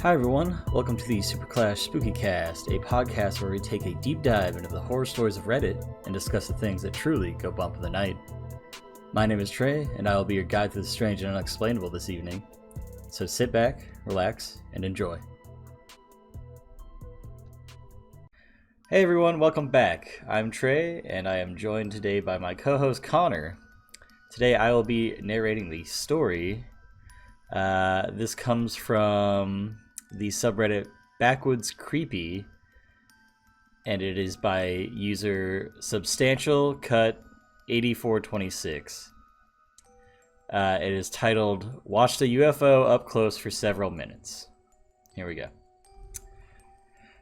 Hi everyone, welcome to the SuperClashBros, a podcast where we take a deep dive into the horror stories of Reddit and discuss the things that truly go bump in the night. My name is Trey, and I will be your guide through the strange and unexplainable this evening. So sit back, relax, and enjoy. Hey everyone, welcome back. I'm Trey, and I am joined today by my co-host Connor. Today I will be narrating the story. This comes from the subreddit Backwoods Creepy, and it is by user Substantial Cut 8426. It is titled "Watched a UFO Up Close for Several Minutes." Here we go.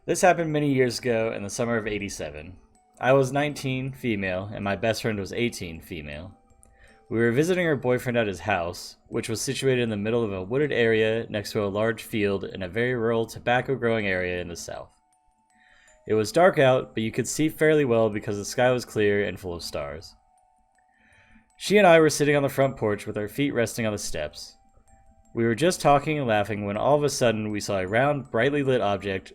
This happened many years ago in the summer of '87. I was 19, female, and my best friend was 18, female. We were visiting her boyfriend at his house, which was situated in the middle of a wooded area next to a large field in a very rural tobacco-growing area in the south. It was dark out, but you could see fairly well because the sky was clear and full of stars. She and I were sitting on the front porch with our feet resting on the steps. We were just talking and laughing when all of a sudden we saw a round, brightly lit object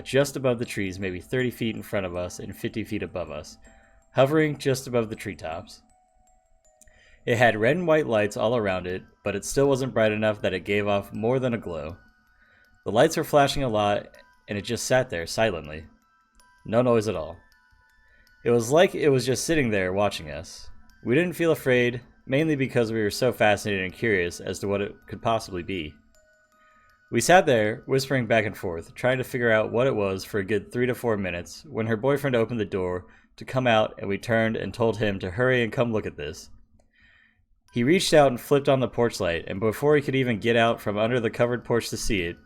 just above the trees, maybe 30 feet in front of us and 50 feet above us, hovering just above the treetops. It had red and white lights all around it, but it still wasn't bright enough that it gave off more than a glow. The lights were flashing a lot, and it just sat there silently. No noise at all. It was like it was just sitting there watching us. We didn't feel afraid, mainly because we were so fascinated and curious as to what it could possibly be. We sat there, whispering back and forth, trying to figure out what it was for a good 3 to 4 minutes, when her boyfriend opened the door to come out, and we turned and told him to hurry and come look at this. He reached out and flipped on the porch light, and before he could even get out from under the covered porch to see it,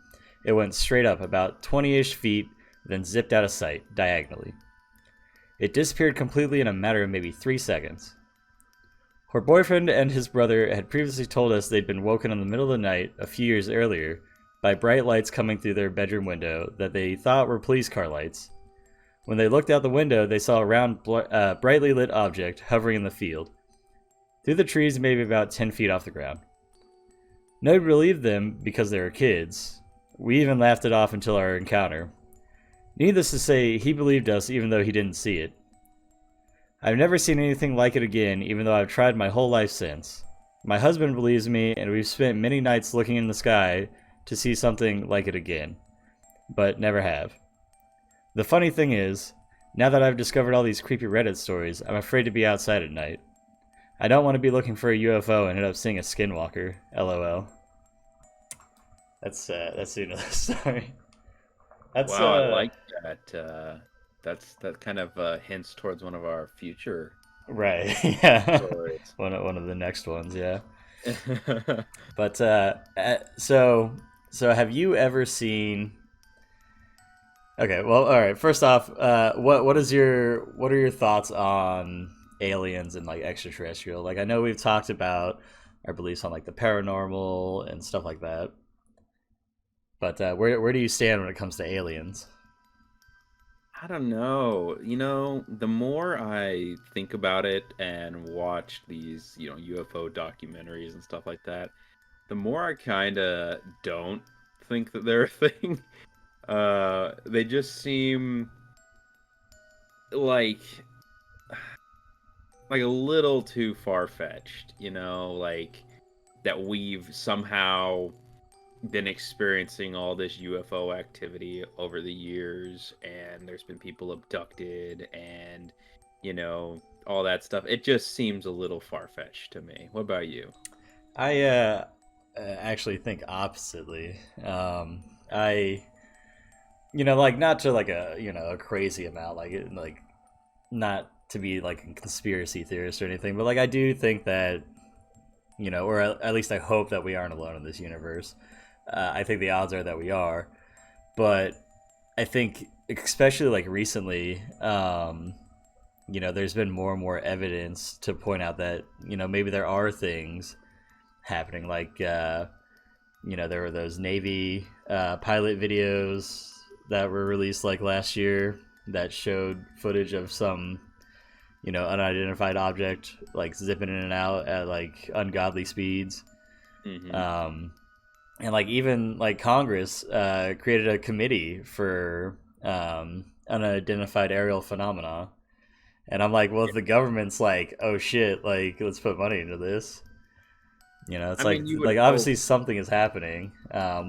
it went straight up about 20-ish feet, then zipped out of sight, diagonally. It disappeared completely in a matter of maybe 3 seconds. Her boyfriend and his brother had previously told us they'd been woken in the middle of the night, a few years earlier, by bright lights coming through their bedroom window that they thought were police car lights. When they looked out the window, they saw a round, brightly lit object hovering in the field, through the trees maybe about 10 feet off the ground. Nobody believed them because they were kids. We even laughed it off until our encounter. Needless to say, he believed us even though he didn't see it. I've never seen anything like it again, even though I've tried my whole life since. My husband believes me, and we've spent many nights looking in the sky to see something like it again, but never have. The funny thing is, now that I've discovered all these creepy Reddit stories, I'm afraid to be outside at night. I don't want to be looking for a UFO and end up seeing a skinwalker. LOL. That's the end of the story. Wow, I like that. That kind of hints towards one of our future right. Yeah. stories. one of the next ones, yeah. But so have you ever seen? Okay, well, all right. First off, what are your thoughts on aliens and like extraterrestrial? Like, I know we've talked about our beliefs on like the paranormal and stuff like that, but where do you stand when it comes to aliens? I don't know. The more I think about it and watch these, UFO documentaries and stuff like that, the more I kind of don't think that they're a thing. They just seem like a little too far-fetched, like that we've somehow been experiencing all this UFO activity over the years, and there's been people abducted and, all that stuff. It just seems a little far-fetched to me. What about you? I actually think oppositely. I like, not to like a crazy amount, like not to be like a conspiracy theorist or anything, but like I do think that, or at least I hope that we aren't alone in this universe. I think the odds are that we are, but I think especially like recently, there's been more and more evidence to point out that, maybe there are things happening. Like, there were those Navy pilot videos that were released like last year that showed footage of some, unidentified object like zipping in and out at like ungodly speeds. Mm-hmm. and like even like Congress created a committee for unidentified aerial phenomena. And I'm like, well, if the government's like, oh shit, like let's put money into this, it's I mean, you would like hope. obviously something is happening,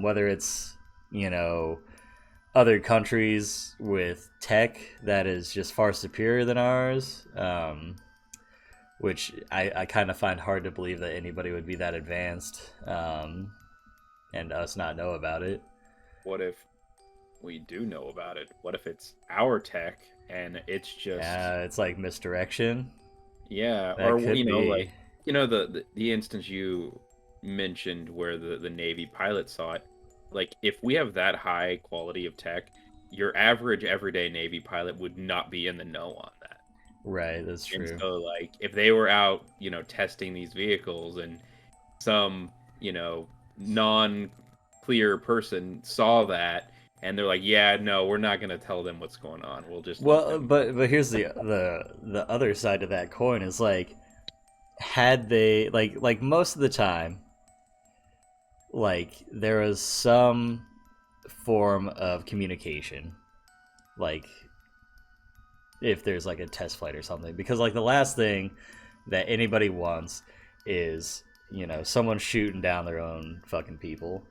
whether it's you know other countries with tech that is just far superior than ours, which I kind of find hard to believe that anybody would be that advanced, and us not know about it. What if we do know about it? What if it's our tech and it's just, It's like misdirection. yeah, That or could be. like, the instance you mentioned where the Navy pilot saw it, like if we have that high quality of tech, your average everyday Navy pilot would not be in the know on that. Right, that's And true. so, like, if they were out, testing these vehicles and some, non-clear person saw that and they're like, yeah, no, we're not going to tell them what's going on. We'll just let Well, them. but here's the other side of that coin is like, had they like most of the time, like there was some form of communication, like if there's like a test flight or something, because like the last thing that anybody wants is someone shooting down their own fucking people.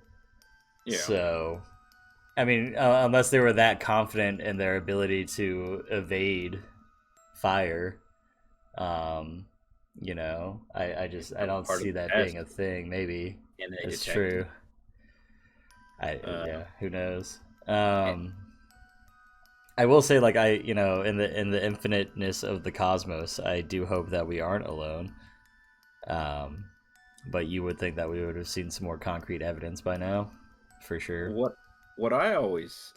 Yeah. So I mean, unless they were that confident in their ability to evade fire, um, I Some don't part of see the that being test, a thing. Maybe and they it's detected true. it. Yeah, Uh, who knows? eh, I will say, like in the infiniteness of the cosmos, I do hope that we aren't alone. Um, but you would think that we would have seen some more concrete evidence by now, for sure. what what I always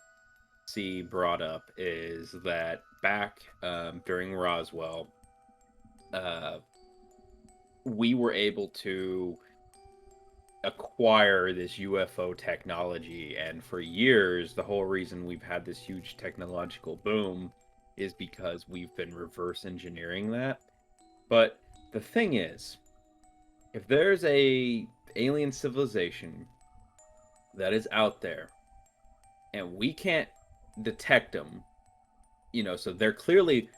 see brought up is that back during Roswell, uh, we were able to acquire this UFO technology. And for years, the whole reason we've had this huge technological boom is because we've been reverse engineering that. But the thing is, if there's a alien civilization that is out there and we can't detect them, so they're clearly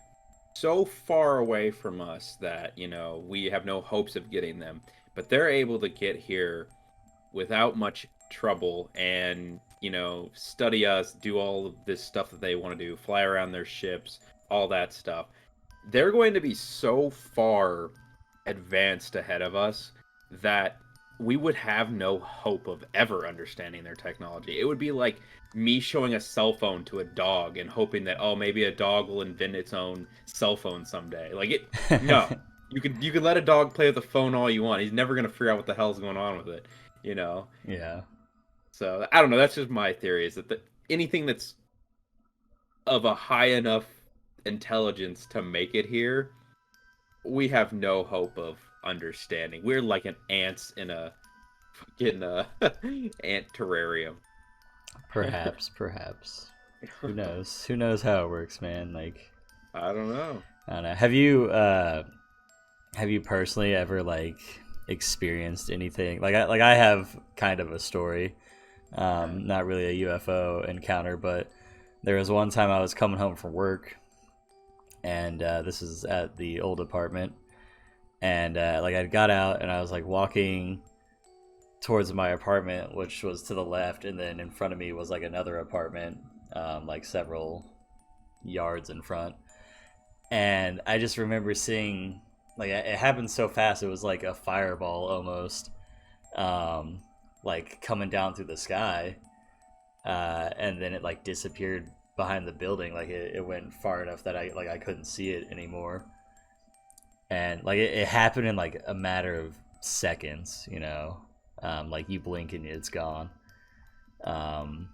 so far away from us that, we have no hopes of getting them, but they're able to get here without much trouble and study us, do all of this stuff that they want to do, fly around their ships, all that stuff. They're going to be so far advanced ahead of us that we would have no hope of ever understanding their technology. It would be like me showing a cell phone to a dog and hoping that, oh, maybe a dog will invent its own cell phone someday. Like it no. You can let a dog play with the phone all you want. He's never gonna figure out what the hell's going on with it, you know. Yeah. So I don't know. That's just my theory. Is that anything that's of a high enough intelligence to make it here, we have no hope of understanding. We're like an ants in a fucking ant terrarium. Perhaps, perhaps. Who knows? Who knows how it works, man? Like, I don't know. I don't know. Have you personally ever like experienced anything? I have kind of a story. Not really a UFO encounter, but there was one time I was coming home from work, and this is at the old apartment, and like I got out and I was like walking towards my apartment, which was to the left, and then in front of me was like another apartment, like several yards in front. And I just remember seeing, like, it happened so fast, it was like a fireball almost, um, like coming down through the sky, and then it like disappeared behind the building. Like it went far enough that I couldn't see it anymore, and like it happened in like a matter of seconds, like you blink and it's gone. Um,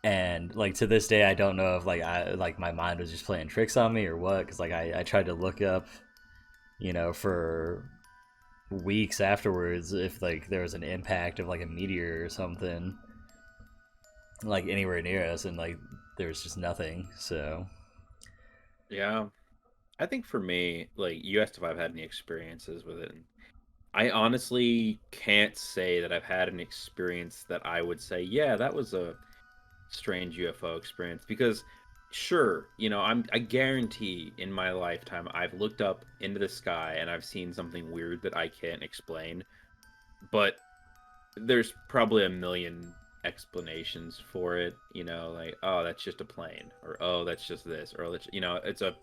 and like to this day, I don't know if like my mind was just playing tricks on me or what, because like I tried to look up, for weeks afterwards if like there was an impact of like a meteor or something like anywhere near us, and like there was just nothing. So Yeah. I think for me, like you asked if I've had any experiences with it. I honestly can't say that I've had an experience that I would say, yeah, that was a strange UFO experience. Because, sure, I guarantee in my lifetime I've looked up into the sky and I've seen something weird that I can't explain. But there's probably a million explanations for it. Like, oh, that's just a plane, or oh, that's just this, or it's a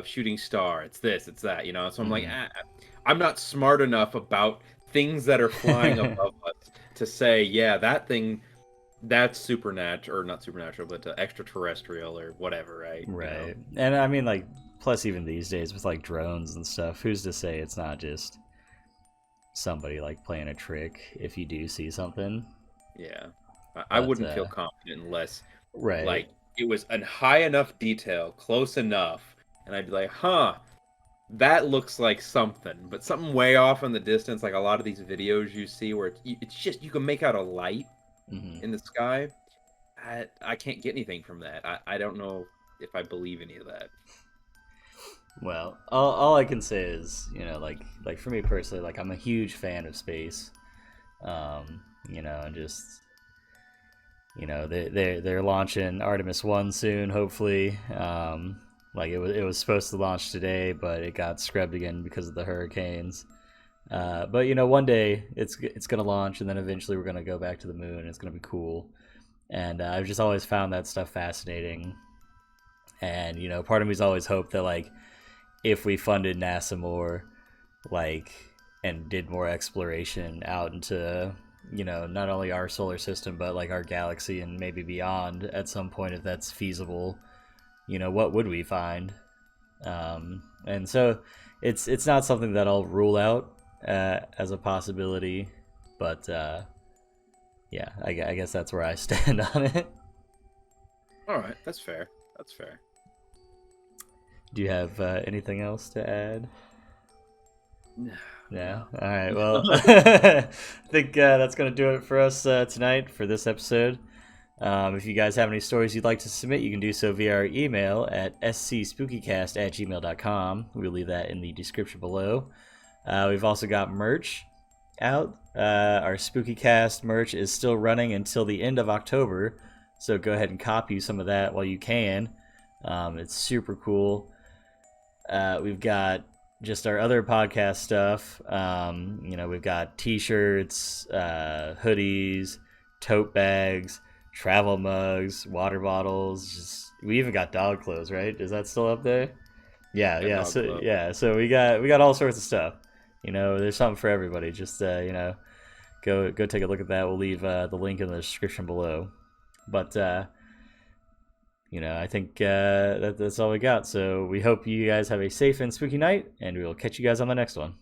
shooting star. It's this, it's that. So I'm like, Hmm. I'm not smart enough about things that are flying above us to say, yeah, that thing, that's supernatural, or not supernatural, but extraterrestrial or whatever, right? Right. And I mean, like, plus even these days with like drones and stuff, who's to say it's not just somebody like playing a trick if you do see something? Yeah. I But wouldn't feel confident unless, right. like, it was in high enough detail, close enough, and I'd be like, huh, that looks like something, but something way off in the distance, like a lot of these videos you see where it's just you can make out a light Hmm. in the sky. I can't get anything from that. I don't know if I believe any of that. Well, all I can say is, like for me personally, like I'm a huge fan of space. And just they're launching Artemis 1 soon, hopefully. Like it was supposed to launch today, but it got scrubbed again because of the hurricanes. But one day it's gonna launch, and then eventually we're gonna go back to the moon. And it's gonna be cool, and I've just always found that stuff fascinating. And part of me's always hoped that like if we funded NASA more, like and did more exploration out into not only our solar system but like our galaxy and maybe beyond at some point, if that's feasible, what would we find? And so it's not something that I'll rule out as a possibility, but yeah, I guess that's where I stand on it. All right, that's fair. That's fair. Do you have anything else to add? Yeah. No. All right. Well, I think that's going to do it for us tonight for this episode. If you guys have any stories you'd like to submit, you can do so via our email at scspookycast@gmail.com. We'll leave that in the description below. We've also got merch out. Our SpookyCast merch is still running until the end of October, so go ahead and copy some of that while you can. It's super cool. We've got just our other podcast stuff. We've got t-shirts, hoodies, tote bags, travel mugs, water bottles. We even got dog clothes, right? Is that still up there? Yeah, That yeah. dog So club. yeah, so we got all sorts of stuff. There's something for everybody. Just go take a look at that. We'll leave the link in the description below. But I think that's all we got. So we hope you guys have a safe and spooky night, and we will catch you guys on the next one.